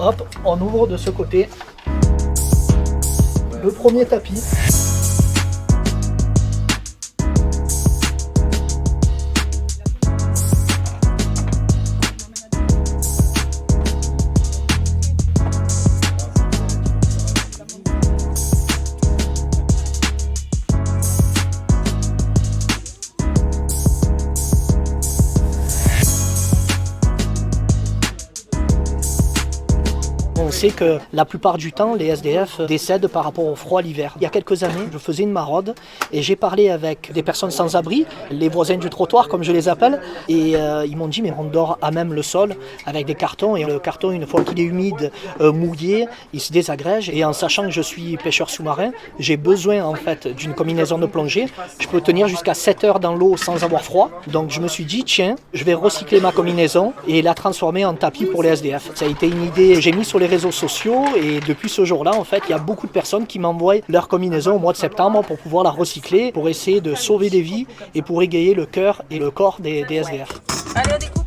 Hop, on ouvre de ce côté le premier tapis. On sait que la plupart du temps, les SDF décèdent par rapport au froid l'hiver. Il y a quelques années, je faisais une maraude et j'ai parlé avec des personnes sans abri, les voisins du trottoir comme je les appelle, et ils m'ont dit mais on dort à même le sol avec des cartons, et le carton, une fois qu'il est humide, mouillé, il se désagrège, et en sachant que je suis pêcheur sous-marin, j'ai besoin en fait d'une combinaison de plongée. Je peux tenir jusqu'à 7 heures dans l'eau sans avoir froid, donc je me suis dit tiens, je vais recycler ma combinaison et la transformer en tapis pour les SDF. Ça a été une idée que j'ai mis sur les réseaux sociaux, et depuis ce jour-là, en fait, il y a beaucoup de personnes qui m'envoient leur combinaison au mois de septembre pour pouvoir la recycler, pour essayer de sauver des vies et pour égayer le cœur et le corps des SDF. Allez, on découpe.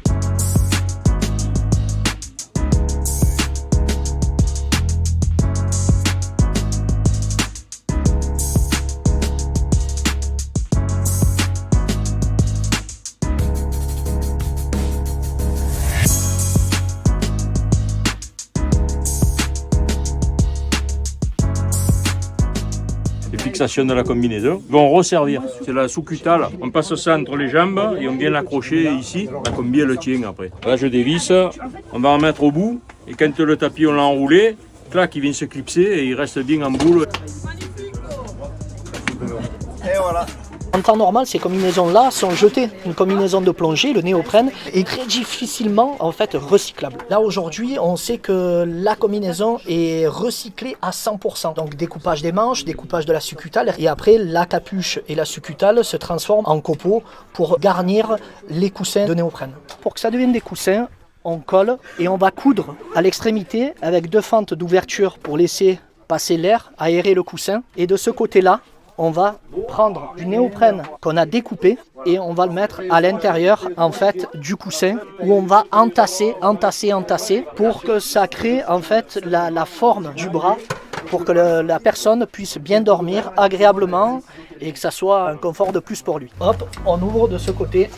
Les fixations de la combinaison vont resservir. C'est la sous-cutale. On passe ça entre les jambes et on vient l'accrocher ici. La combi elle le tient après. Là je dévisse, on va en mettre au bout et quand le tapis on l'a enroulé, clac, il vient se clipser et il reste bien en boule. Et voilà. En temps normal, ces combinaisons-là sont jetées. Une combinaison de plongée, le néoprène, est très difficilement en fait recyclable. Là aujourd'hui, on sait que la combinaison est recyclée à 100%. Donc découpage des manches, découpage de la succutale, et après la capuche et la succutale se transforment en copeaux pour garnir les coussins de néoprène. Pour que ça devienne des coussins, on colle et on va coudre à l'extrémité avec 2 fentes d'ouverture pour laisser passer l'air, aérer le coussin. Et de ce côté-là, on va prendre du néoprène qu'on a découpé et on va le mettre à l'intérieur en fait du coussin, où on va entasser pour que ça crée en fait la forme du bras, pour que la personne puisse bien dormir agréablement et que ça soit un confort de plus pour lui. Hop, on ouvre de ce côté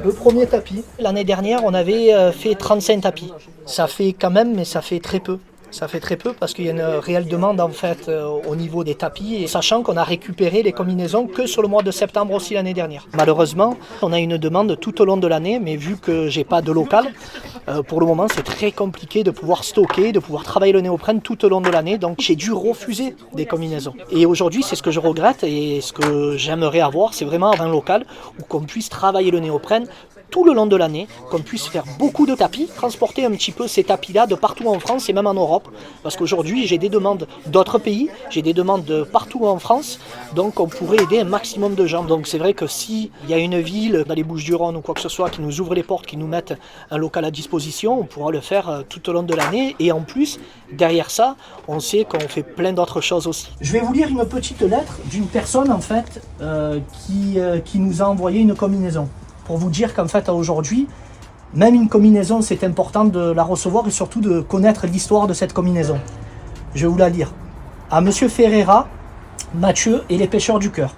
le premier tapis. L'année dernière, on avait fait 35 tapis. Ça fait quand même, mais ça fait très peu. Ça fait très peu parce qu'il y a une réelle demande en fait au niveau des tapis, et sachant qu'on a récupéré les combinaisons que sur le mois de septembre aussi l'année dernière. Malheureusement, on a une demande tout au long de l'année, mais vu que j'ai pas de local, pour le moment c'est très compliqué de pouvoir stocker, de pouvoir travailler le néoprène tout au long de l'année, donc j'ai dû refuser des combinaisons. Et aujourd'hui c'est ce que je regrette, et ce que j'aimerais avoir, c'est vraiment avoir un local où qu'on puisse travailler le néoprène tout le long de l'année, qu'on puisse faire beaucoup de tapis, transporter un petit peu ces tapis-là de partout en France et même en Europe, parce qu'aujourd'hui j'ai des demandes d'autres pays, j'ai des demandes de partout en France, donc on pourrait aider un maximum de gens. Donc c'est vrai que s'il y a une ville dans les Bouches-du-Rhône ou quoi que ce soit qui nous ouvre les portes, qui nous mette un local à disposition, on pourra le faire tout au long de l'année, et en plus, derrière ça, on sait qu'on fait plein d'autres choses aussi. Je vais vous lire une petite lettre d'une personne en fait qui nous a envoyé une combinaison, pour vous dire qu'en fait aujourd'hui, même une combinaison, c'est important de la recevoir et surtout de connaître l'histoire de cette combinaison. Je vais vous la lire. À Monsieur Ferreira, Mathieu et les pêcheurs du cœur.